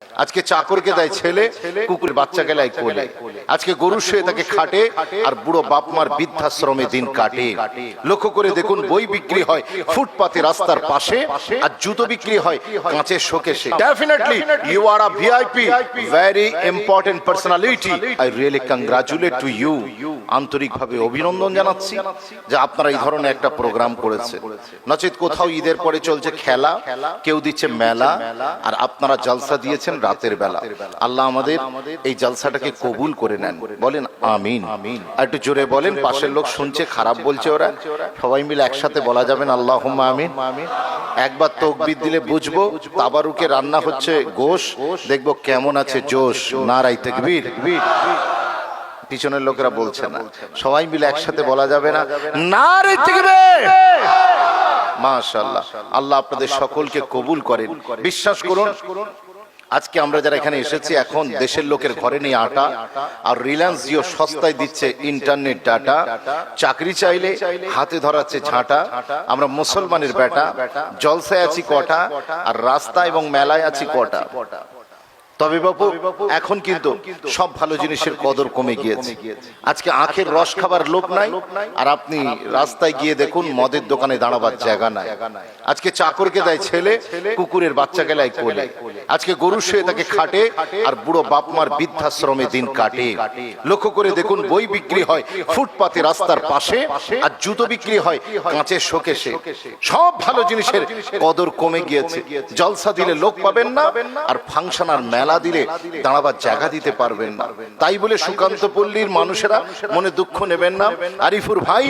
আজকে চাকরকে দেয় ছেলে, কুকুর বাচ্চাকে দেয় কোলে। আজকে গরু শুয়ে তাকে খাটে, আর বুড়ো বাপ মার বৃদ্ধাশ্রমে দিন কাটে। লক্ষ্য করে দেখুন, বই বিক্রি হয় ফুটপাতে রাস্তার পাশে, আর জুতো বিক্রি হয় কাঁচের শোকেসে। Definitely you are a VIP, very important personality. I really congratulate to you. আন্তরিকভাবে অভিনন্দন জানাচ্ছি যে আপনারা এই ধরনের একটা প্রোগ্রাম করেছে। নচেত কোথাও ঈদের পরে চলছে খেলা, কেউ দিচ্ছে মেলা, আর আপনারা জলসা দিয়েছেন রাতের বেলা। আল্লাহ আমাদের এই জলসাটাকে কবুল করে নেন, বলেন আমিন। আর একটু জোরে বলেন, পাশের লোক শুনছে, খারাপ বলছে ওরা। সবাই মিলে একসাথে বলা যাবেন আল্লাহুম্মা আমিন। একবার তাকবীর দিলে বুঝবো তাবারুকে রান্না হচ্ছে গোশ, দেখবো কেমন আছে জোশ। নারায়ে তাকবীর। পিছনের লোকেরা বলছে না, সবাই মিলে একসাথে বলা যাবে না নারায়ে তাকবীর। মাশাআল্লাহ, আল্লাহ আপনাদের সকলকে কবুল করেন। বিশ্বাস করুন, আজকে আমরা যারা এখানে এসেছি, এখন দেশের লোকের ঘরে নেই আটা, আর রিলায়েন্স জিও সস্তায় দিচ্ছে ইন্টারনেট ডাটা। চাকরি চাইলে হাতে ধরাচ্ছে ঝাঁটা। আমরা মুসলমানের বেটা, জলসায় আছি কটা, আর রাস্তা এবং মেলায় আছি কটা। তবে বাবু, এখন কিন্তু সব ভালো জিনিসের কদর কমে গিয়েছে। আজকে আখের রস খাবার লোক নাই, আর আপনি রাস্তায় গিয়ে দেখুন মদের দোকানে দাঁড়াবার জায়গা নাই। আজকে চাকরকে দেয় ছেলে, কুকুরের বাচ্চাকে দেয় কোলে। আজকে গরু শুয়ে তাকে খাটে, আর বুড়ো বাপ মার বৃদ্ধাশ্রমে দিন কাটে। লক্ষ্য করে দেখুন, বই বিক্রি হয় ফুটপাতে রাস্তার পাশে, আর জুতো বিক্রি হয় কাঁচের শোকেসে। সব ভালো জিনিসের কদর কমে গিয়েছে। জলসা দিলে লোক পাবেন না, আর ফাংশন আর মেলা দিলে দাঁড়াবার জায়গা দিতে পারবেন না। তাই বলে সুকান্ত পল্লীর মানুষেরা মনে দুঃখ নেবেন না। আরিফুর ভাই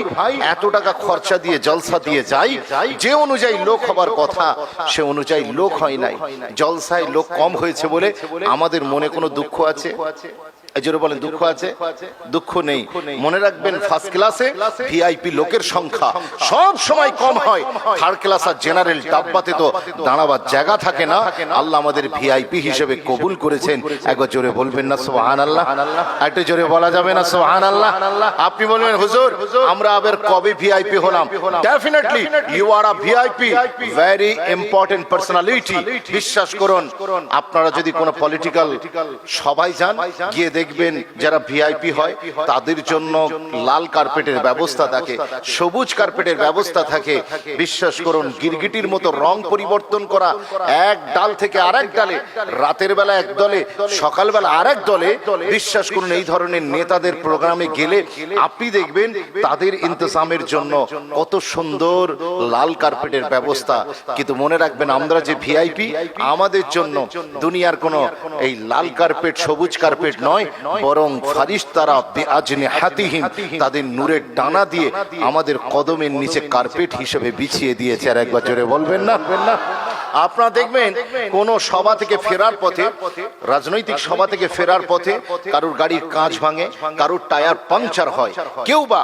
এত টাকা খরচা দিয়ে জলসা দিয়ে যাই, যে অনুযায়ী লোক হবার কথা সে অনুযায়ী লোক হয় নাই। জলসায় লোক কম হয়েছে বলে আমাদের মনে কোনো দুঃখ আছে? জোরে বলেন, দুঃখ আছে? দুঃখ নেই। মনে রাখবেন, ফার্স্ট ক্লাসে ভিআইপি লোকের সংখ্যা সব সময় কম হয়। থার্ড ক্লাস আর জেনারেল ডাব্বাতে তো দাঁড়াবার জায়গা থাকে না। আল্লাহ আমাদের ভিআইপি হিসেবে কবুল করেছেন। একবার জোরে বলবেন না সুবহানাল্লাহ? একটু জোরে বলা যাবে না সুবহানাল্লাহ? আপনি বলবেন, হুজুর আমরা আবার কবে ভিআইপি হলাম? Definitely you are a VIP, very important personality. বিশ্বাস করুন, আপনারা যদি কোনো পলিটিক্যাল সভায় যান, গিয়ে দেখবেন যারা ভিআইপি হয় তাদের জন্য লাল কার্পেটের ব্যবস্থা থাকে, সবুজ কার্পেটের ব্যবস্থা থাকে। বিশ্বাস করুন, গিরগিটির মতো রং পরিবর্তন করা, এক ডাল থেকে আরেক ডালে, রাতের বেলা এক দলে, সকালবেলা আরেক দলে। বিশ্বাস করুন, এই ধরনের নেতাদের প্রোগ্রামে গেলে আপনি দেখবেন তাদের ইন্তজামের জন্য কত সুন্দর লাল কার্পেটের ব্যবস্থা। কিন্তু মনে রাখবেন, আমরা যে ভিআইপি, আমাদের জন্য দুনিয়ার কোনো এই লাল কার্পেট, সবুজ কার্পেট নয়, বরং ফারিস্তারা বিআজনিহাতিহিম, তাদের নূরের ডানা দিয়ে আমাদের কদমের নিচে কার্পেট হিসেবে বিছিয়ে দিয়েছে। আর একবার জোরে বলবেন না? আপনারা দেখবেন কোন সভা থেকে ফেরার পথে, রাজনৈতিক সভা থেকে ফেরার পথে কারুর গাড়ির কাঁচ ভাঙে, কারুর টায়ার পাংচার হয়, কেউ বা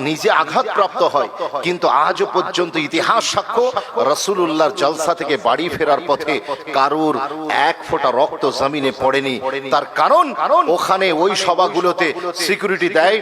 নিজে আঘাতপ্রাপ্ত হয়। কিন্তু আজও পর্যন্ত ইতিহাস সাক্ষ্য, রাসূলুল্লাহর জলসা থেকে বাড়ি ফেরার পথে কারুর এক ফোঁটা রক্ত জমিনে পড়েনি। তার কারণ, ওখানে ওই সভাগুলোতে সিকিউরিটি দেয়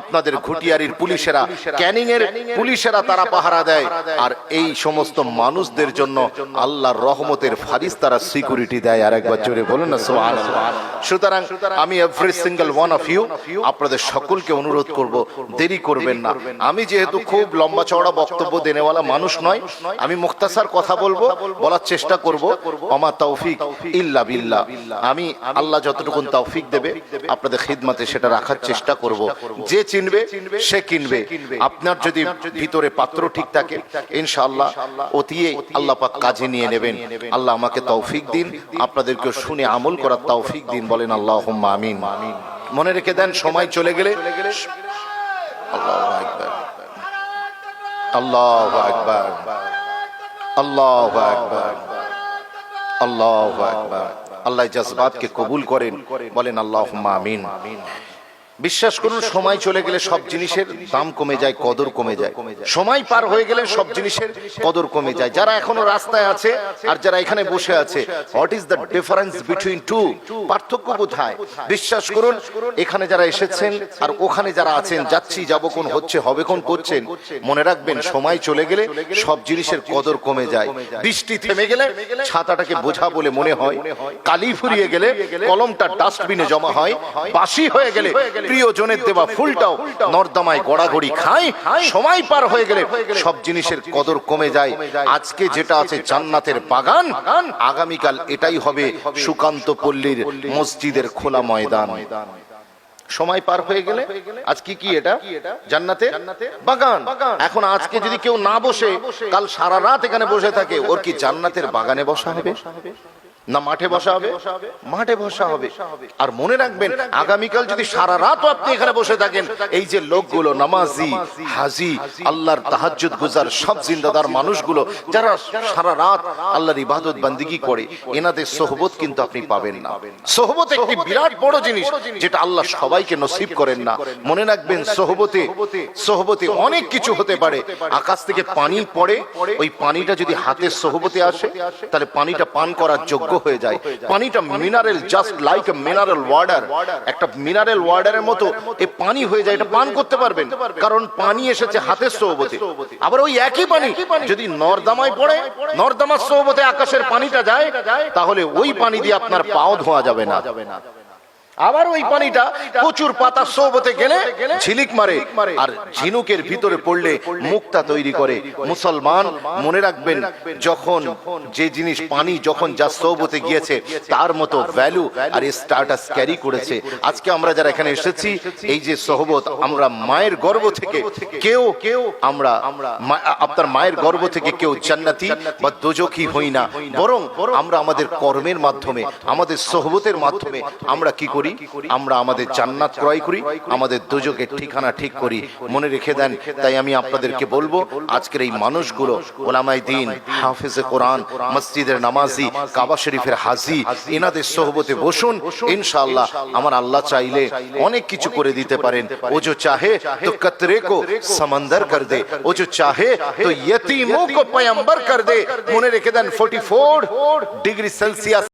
আপনাদের ঘুটিয়ারির পুলিশেরা, ক্যানিং এর পুলিশেরা, তারা পাহারা দেয়। আর এই সমস্ত মানুষদের জন্য আল্লাহর রহমতের ফারিস্তারা সিকিউরিটি দেয়। আর একবার জোরে বলুন না সুবহানাল্লাহ। সুতরাং আমি every single one of you, আপনাদের সকলকে অনুরোধ করব, দেরি করবেন না। আমি যেহেতু খুব লম্বা চওড়া বক্তব্য দেনেওয়ালা মানুষ নয়, আমি মুখতাসার কথা বলবো, বলার চেষ্টা করব। ওমা তৌফিক ইল্লা বিল্লাহ। আমি আল্লাহ যতটুকু তৌফিক দেবে আপনাদের খিদমতে সেটা রাখার চেষ্টা করব। যে চিনবে সে কিনবে। আপনার যদি ভিতরে পাত্র ঠিক থাকে, ইনশাআল্লাহ অতিয়ে আল্লাহ পাক কাজে নিয়ে নেবেন। আল্লাহ আমাকে তৌফিক দিন, আপনাদেরকে শুনে আমল করার তৌফিক দিন। বলেন আল্লাহুম্মা আমিন। মনে রেখে দেন, সময় চলে গেলে আল্লাহু আকবার, আল্লাহু আকবার, আল্লাহু আকবার, আল্লাহু আকবার। আল্লাহ জজবাতকে কবুল করেন। বলেন আল্লাহুম্মা আমিন। বিশ্বাস করুন, সময় চলে গেলে সব জিনিসের দাম কমে যায়, কদর কমে যায়। সময় পার হয়ে গেলে সব জিনিসের কদর কমে যায়। যারা এখনো রাস্তায় আছে আর যারা এখানে বসে আছে, what is the difference between two? পার্থক্য কোথায়? বিশ্বাস করুন, এখানে যারা এসেছেন আর ওখানে যারা আছেন, যাচ্ছি যাব কোন, হচ্ছে হবে কোন করছেন, মনে রাখবেন সময় চলে গেলে সব জিনিসের কদর কমে যায়। বৃষ্টি থেমে গেলে ছাতাটাকে বোঝা বলে মনে হয়, কালি ফুরিয়ে গেলে কলমটা ডাস্টবিনে জমা হয়, বাসি হয়ে গেলে প্রিয়জনের দেওয়া ফুলটাও নর্দমায় গড়াগড়ি খায়। সময় পার হয়ে গেলে সব জিনিসের কদর কমে যায়। আজকে যেটা আছে জান্নাতের বাগান, আগামীকাল এটাই হবে সুকান্ত পল্লীর মসজিদের খোলা ময়দান। সময় পার হয়ে গেলে আজকে কি এটা জান্নাতের বাগান। এখন আজকে যদি কেউ না বসে কাল সারা রাত এখানে বসে থাকে, ওর কি জান্নাতের বাগানে বসা হবে না মাঠে বসা হবে? মাঠে বসা হবে। আর মনে রাখবেন, আগামীকাল যদি সারা রাতও আপনি এখানে বসে থাকেন, এই যে লোকগুলো নামাজি, হাজি, আল্লাহর তাহাজ্জুদ গুজার সব জিন্দাদার মানুষগুলো যারা সারা রাত আল্লাহর ইবাদত বান্দিগি করে, এনাদের সোহবত কিন্তু আপনি পাবেন না। সোহবত একটি বিরাট বড় জিনিস, যেটা আল্লাহ সবাইকে নসিব করেন না। মনে রাখবেন, সোহবতে অনেক কিছু হতে পারে। আকাশ থেকে পানি পড়ে, ওই পানিটা যদি হাতের সোহবতে আসে, তাহলে পানিটা পান করার যোগ্য হয়ে যায়। পানিটা mineral, just like a mineral water. একটা মিনারেল ওয়াটারের মতো এই পানি হয়ে যায়, এটা পান করতে পারবেন, কারণ পানি এসেছে হাতের সোহবতে। আবার ওই একই পানি যদি নর্দমায় পড়ে, নর্দমার সোহবতে আকাশের পানিটা যায়, তাহলে ওই পানি দিয়ে আপনার পাও ধোয়া যাবে না। আবার ওই পানিটা প্রচুর পাতা সোহবতে গেলে ঝিলিক মারে, আর ঝিনুকের ভিতরে পড়লে মুক্তা তৈরি করে। মুসলমান মনে রাখবেন, যখন যে জিনিস পানি যখন যা সোহবতে গিয়েছে, তার মতো ভ্যালু আর স্ট্যাটাস ক্যারি করেছে। আজকে আমরা যারা এখানে এসেছি, এই যে সোহবত, আমরা মায়ের গর্ভ থেকে কেউ আপনার মায়ের গর্ভ থেকে কেউ জান্নাতি বা দোজখী হই না, বরং আমরা আমাদের কর্মের মাধ্যমে, আমাদের সোহবতের মাধ্যমে আমরা কি করি? আমরা আমাদের জান্নাত ক্রয় করি, আমাদের দোজখের ঠিকানা ঠিক করি। মনে রেখে দেন। তাই আমি আপনাদেরকে বলবো, আজকের এই মানুষগুলো, ওলামায়ে দ্বীন, হাফেজে কোরআন, মসজিদের নামাজি, কাবা শরীফের হাজি, এনাদের সোহবতে বসুন। ইনশাআল্লাহ আমার আল্লাহ চাইলে অনেক কিছু করে দিতে পারেন। ও जो चाहे तो कतरे को समंदर कर दे, ও जो चाहे तो यतीमों को पैगंबर कर दे। মনে রেখে দেন, 44 ডিগ্রি সেলসিয়াস